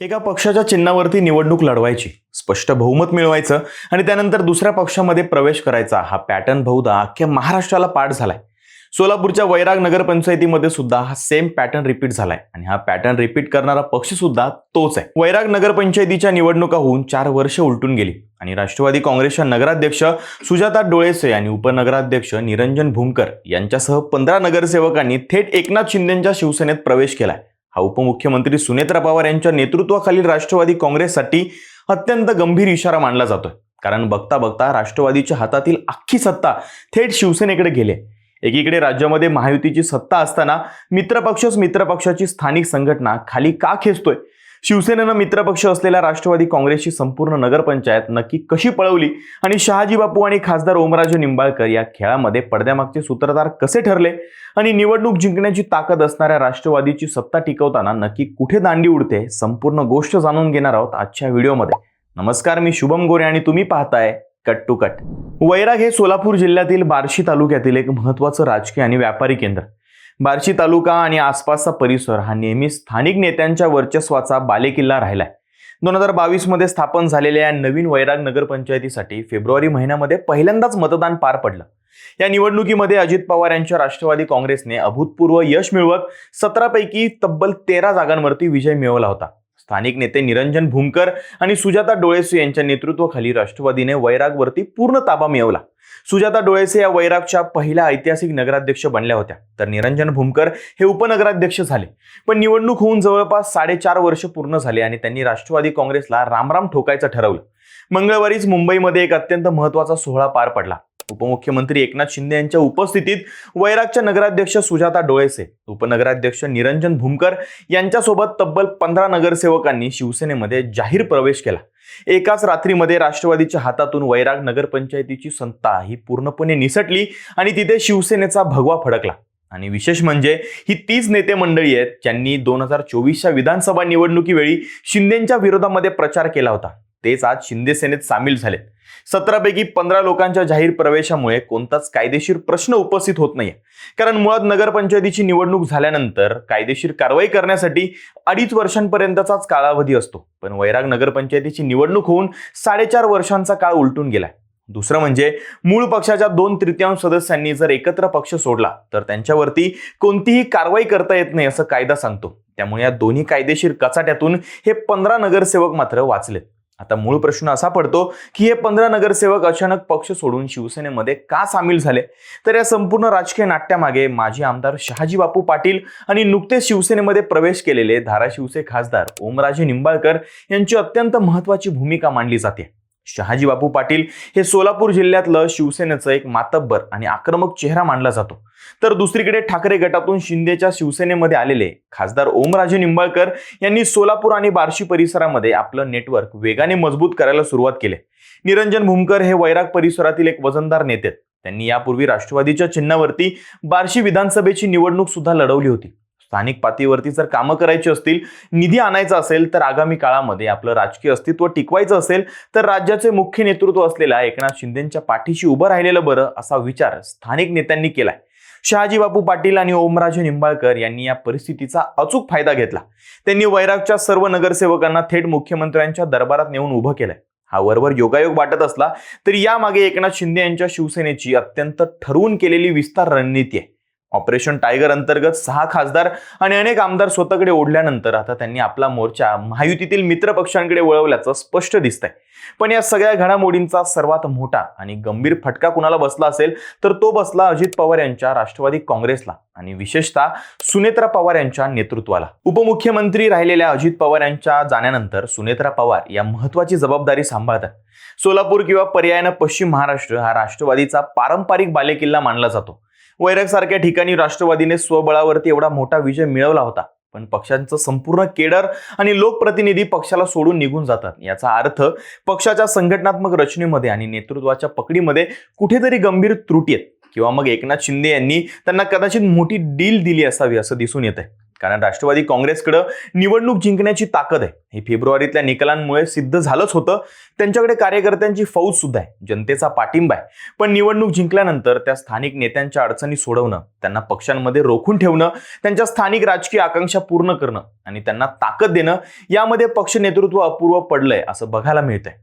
एका पक्षाच्या चिन्हावरती निवडणूक लढवायची, स्पष्ट बहुमत मिळवायचं आणि त्यानंतर दुसऱ्या पक्षामध्ये प्रवेश करायचा हा पॅटर्न बहुधा अख्ख्या महाराष्ट्राला पाठ झालाय. सोलापूरच्या वैराग नगरपंचायतीमध्ये सुद्धा हा सेम पॅटर्न रिपीट झालाय आणि हा पॅटर्न रिपीट करणारा पक्ष सुद्धा तोच आहे. वैराग नगरपंचायतीच्या निवडणुका होऊन 4 वर्ष उलटून गेली आणि राष्ट्रवादी काँग्रेसच्या नगराध्यक्ष सुजाता डोळेसे आणि उपनगराध्यक्ष निरंजन भूमकर यांच्यासह 15 नगरसेवकांनी थेट एकनाथ शिंदेंच्या शिवसेनेत प्रवेश केलाय. हा उपमुख्यमंत्री सुनेत्रा पवार यांच्या नेतृत्वाखालील राष्ट्रवादी काँग्रेससाठी अत्यंत गंभीर इशारा मानला जातोय. कारण बघता बघता राष्ट्रवादीच्या हातातील अख्खी सत्ता थेट शिवसेनेकडे गेली. एकीकडे राज्यामध्ये महायुतीची सत्ता असताना मित्रपक्षच मित्रपक्षाची स्थानिक संघटना खाली का खेचतोय? शिवसेनेनं मित्रपक्ष असलेल्या राष्ट्रवादी काँग्रेसची संपूर्ण नगरपंचायत नक्की कशी पळवली आणि शहाजी बापू आणि खासदार ओमराजे निंबाळकर या खेळामध्ये पडद्यामागचे सूत्रधार कसे ठरले आणि निवडणूक जिंकण्याची ताकद असणाऱ्या राष्ट्रवादीची सत्ता टिकवताना नक्की कुठे दांडी उडते, संपूर्ण गोष्ट जाणून घेणार आहोत आजच्या व्हिडिओमध्ये. नमस्कार, मी शुभम गोरे आणि तुम्ही पाहताय कट टू कट. वैराग हे सोलापूर जिल्ह्यातील बार्शी तालुक्यातील एक महत्त्वाचं राजकीय आणि व्यापारी केंद्र. बार्शी तालुका आणि आसपासचा परिसर हा नेहमी स्थानिक नेत्यांच्या वर्चस्वाचा बालेकिल्ला राहिलाय. 2022 मध्ये स्थापन झालेल्या या नवीन वैराग नगरपंचायतीसाठी फेब्रुवारी महिन्यामध्ये पहिल्यांदाच मतदान पार पडलं. या निवडणुकीमध्ये अजित पवार यांच्या राष्ट्रवादी काँग्रेसने अभूतपूर्व यश मिळवत 17 पैकी तब्बल 13 जागांवरती विजय मिळवला होता. स्थानिक नेते निरंजन भूमकर आणि सुजाता डोळेसे यांच्या नेतृत्वाखाली राष्ट्रवादीने वैरागवरती पूर्ण ताबा मिळवला. सुजाता डोळेसे या वैरागच्या पहिल्या ऐतिहासिक नगराध्यक्ष बनल्या होत्या, तर निरंजन भूमकर हे उपनगराध्यक्ष झाले. पण निवडणूक होऊन जवळपास 4.5 वर्ष पूर्ण झाले आणि त्यांनी राष्ट्रवादी काँग्रेसला रामराम ठोकायचं ठरवलं. मंगळवारीच मुंबईमध्ये एक अत्यंत महत्त्वाचा सोहळा पार पडला. उपमुख्यमंत्री एकनाथ शिंदे यांच्या उपस्थितीत वैरागच्या नगराध्यक्ष सुजाता डोळेसे, उपनगराध्यक्ष निरंजन भूमकर यांच्यासोबत तब्बल 15 नगरसेवकांनी शिवसेनेमध्ये जाहीर प्रवेश केला. एकाच रात्रीमध्ये राष्ट्रवादीच्या हातातून वैराग नगरपंचायतीची सत्ता ही पूर्णपणे निसटली आणि तिथे शिवसेनेचा भगवा फडकला. आणि विशेष म्हणजे ही तीच नेते मंडळी आहेत ज्यांनी 2024च्या विधानसभा निवडणुकीवेळी शिंदेंच्या विरोधामध्ये प्रचार केला होता. तेच आज शिंदे सेनेत सामील झालेत. 17 पैकी 15 लोकांच्या जाहीर प्रवेशामुळे कोणताच कायदेशीर प्रश्न उपस्थित होत नाहीये. कारण मुळात नगरपंचायतीची निवडणूक झाल्यानंतर कायदेशीर कारवाई करण्यासाठी 2.5 वर्षांपर्यंतचाच कालावधी असतो. पण वैराग नगरपंचायतीची निवडणूक होऊन 4.5 वर्षांचा काळ उलटून गेलाय. दुसरं म्हणजे मूळ पक्षाच्या 2/3 सदस्यांनी जर एकत्र पक्ष सोडला तर त्यांच्यावरती कोणतीही कारवाई करता येत नाही असं कायदा सांगतो. त्यामुळे या दोन्ही कायदेशीर कचाट्यातून हे 15 नगरसेवक मात्र वाचलेत. आता मूळ प्रश्न असा पडतो की हे 15 नगरसेवक अचानक पक्ष सोडून शिवसेनेमध्ये का सामील झाले? तर या संपूर्ण राजकीय नाट्यामागे माजी आमदार शहाजी बापू पाटील आणि नुकतेच शिवसेनेमध्ये प्रवेश केलेले धाराशिवचे खासदार ओमराजे निंबाळकर यांची अत्यंत महत्त्वाची भूमिका मानली जाते. शहाजी बापू पाटील हे सोलापूर जिल्ह्यातलं शिवसेनेचं एक मातब्बर आणि आक्रमक चेहरा मानला जातो. तर दुसरीकडे ठाकरे गटातून शिंदेच्या शिवसेनेमध्ये आलेले खासदार ओमराजे निंबाळकर यांनी सोलापूर आणि बार्शी परिसरामध्ये आपलं नेटवर्क वेगाने मजबूत करायला सुरुवात केली. निरंजन भूमकर हे वैराग परिसरातील एक वजनदार नेते. त्यांनी यापूर्वी राष्ट्रवादीच्या चिन्हावरती बार्शी विधानसभेची निवडणूक सुद्धा लढवली होती. स्थानिक पातळीवरती जर कामं करायची असतील, निधी आणायचा असेल, तर आगामी काळामध्ये आपलं राजकीय अस्तित्व टिकवायचं असेल तर राज्याचे मुख्य नेतृत्व असलेल्या एकनाथ शिंदेंच्या पाठीशी उभं राहिलेलं बरं असा विचार स्थानिक नेत्यांनी केलाय. शहाजी बापू पाटील आणि ओमराजे निंबाळकर यांनी या परिस्थितीचा अचूक फायदा घेतला. त्यांनी वैरागच्या सर्व नगरसेवकांना थेट मुख्यमंत्र्यांच्या दरबारात नेऊन उभं केलंय. हा वरवर योगायोग वाटत असला तरी यामागे एकनाथ शिंदे यांच्या शिवसेनेची अत्यंत ठरवून केलेली विस्तार रणनीती आहे. ऑपरेशन टायगर अंतर्गत 6 खासदार आणि अनेक आमदार स्वतःकडे ओढल्यानंतर आता त्यांनी आपला मोर्चा महायुतीतील मित्र पक्षांकडे वळवल्याचं स्पष्ट दिसतंय. पण या सगळ्या घडामोडींचा सर्वात मोठा आणि गंभीर फटका कुणाला बसला असेल तर तो बसला अजित पवार यांच्या राष्ट्रवादी काँग्रेसला आणि विशेषतः सुनेत्रा पवार यांच्या नेतृत्वाला. उपमुख्यमंत्री राहिलेल्या अजित पवार यांच्या जाण्यानंतर सुनेत्रा पवार या महत्त्वाची जबाबदारी सांभाळतात. सोलापूर किंवा पर्यायानं पश्चिम महाराष्ट्र हा राष्ट्रवादीचा पारंपरिक बालेकिल्ला मानला जातो. वैराग सारख्या ठिकाणी राष्ट्रवादीने स्वबळावरती एवढा मोठा विजय मिळवला होता. पण पक्षांचं संपूर्ण केडर आणि लोकप्रतिनिधी पक्षाला सोडून निघून जातात. याचा अर्थ पक्षाच्या संघटनात्मक रचनेमध्ये आणि नेतृत्वाच्या पकडीमध्ये कुठेतरी गंभीर त्रुटी आहेत किंवा मग एकनाथ शिंदे यांनी त्यांना कदाचित मोठी डील दिली असावी असं दिसून येतंय. कारण राष्ट्रवादी काँग्रेसकडे निवडणूक जिंकण्याची ताकद आहे. हे फेब्रुवारीतल्या निकालांमुळे सिद्ध झालंच होतं. त्यांच्याकडे कार्यकर्त्यांची फौज सुद्धा आहे, जनतेचा पाठिंबा आहे. पण निवडणूक जिंकल्यानंतर त्या स्थानिक नेत्यांच्या अडचणी सोडवणं, त्यांना पक्षांमध्ये रोखून ठेवणं, त्यांच्या स्थानिक राजकीय आकांक्षा पूर्ण करणं आणि त्यांना ताकद देणं, यामध्ये पक्ष नेतृत्व अपूर्व पडलंय असं बघायला मिळतंय.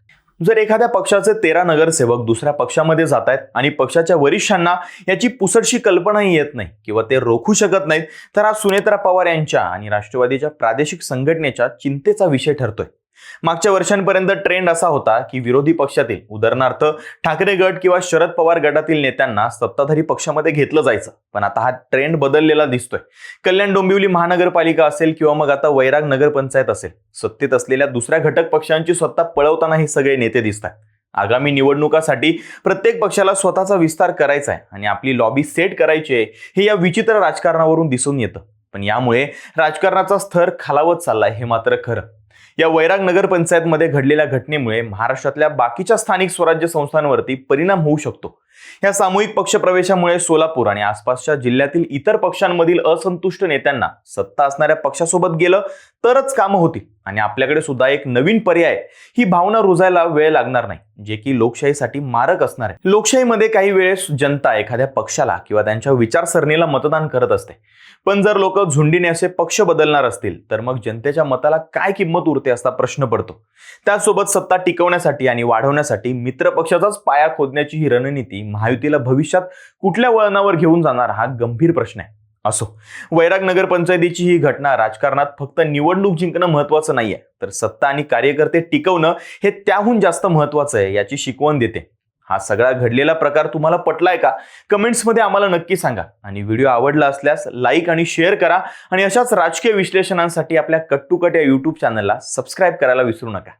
जर एखाद्या पक्षाचे 13 नगरसेवक दुसऱ्या पक्षामध्ये जात आहेत आणि पक्षाच्या वरिष्ठांना याची पुसटशी कल्पनाही येत नाही किंवा ते रोखू शकत नाहीत, तर हा सुनेत्रा पवार यांच्या आणि राष्ट्रवादीच्या प्रादेशिक संघटनेच्या चिंतेचा विषय ठरतोय. मागच्या वर्षांपर्यंत ट्रेंड असा होता की विरोधी पक्षातील, उदाहरणार्थ ठाकरे गट किंवा शरद पवार गटातील नेत्यांना सत्ताधारी पक्षामध्ये घेतलं जायचं. पण आता हा ट्रेंड बदललेला दिसतोय. कल्याण डोंबिवली महानगरपालिका असेल किंवा मग आता वैराग नगरपंचायत असेल, सत्तेत असलेल्या दुसऱ्या घटक पक्षांची सत्ता पळवताना हे सगळे नेते दिसतात. आगामी निवडणुकासाठी प्रत्येक पक्षाला स्वतःचा विस्तार करायचा आहे आणि आपली लॉबी सेट करायची आहे, हे या विचित्र राजकारणावरून दिसून येतं. पण यामुळे राजकारणाचा स्तर खालावत चाललाय हे मात्र खरं. या वैराग नगरपंचायतमध्ये घडलेल्या घटनेमुळे महाराष्ट्रातल्या बाकीच्या स्थानिक स्वराज्य संस्थांवरती परिणाम होऊ शकतो. या सामूहिक पक्षप्रवेशामुळे सोलापूर आणि आसपासच्या जिल्ह्यातील इतर पक्षांमधील असंतुष्ट नेत्यांना सत्ता असणाऱ्या पक्षासोबत गेलं तरच कामं होतील आणि आपल्याकडे सुद्धा एक नवीन पर्याय, ही भावना रुजायला वेळ लागणार नाही, जे की लोकशाहीसाठी मारक असणार आहे. लोकशाहीमध्ये काही वेळेस जनता एखाद्या पक्षाला किंवा त्यांच्या विचारसरणीला मतदान करत असते. पण जर लोक झुंडीने असे पक्ष बदलणार असतील तर मग जनतेच्या मताला काय किंमत उरते असा प्रश्न पडतो. त्यासोबत सत्ता टिकवण्यासाठी आणि वाढवण्यासाठी मित्र पक्षाचाच पाया खोदण्याची ही रणनीती महायुतीला भविष्यात कुठल्या वळणावर घेऊन जाणार, हा गंभीर प्रश्न आहे. असो, वैराग नगरपंचायतीची ही घटना राजकारणात फक्त निवडणूक जिंकणं महत्वाचं नाहीये, तर सत्ता आणि कार्यकर्ते टिकवणं हे त्याहून जास्त महत्वाचं आहे, याची शिकवण देते. हा सगळा घडलेला प्रकार तुम्हाला पटलाय का? कमेंट्समध्ये आम्हाला नक्की सांगा. आणि व्हिडिओ आवडला असल्यास लाईक आणि शेअर करा आणि अशाच राजकीय विश्लेषणांसाठी आपल्या कट टू कट या यूट्यूब चॅनलला सबस्क्राईब करायला विसरू नका.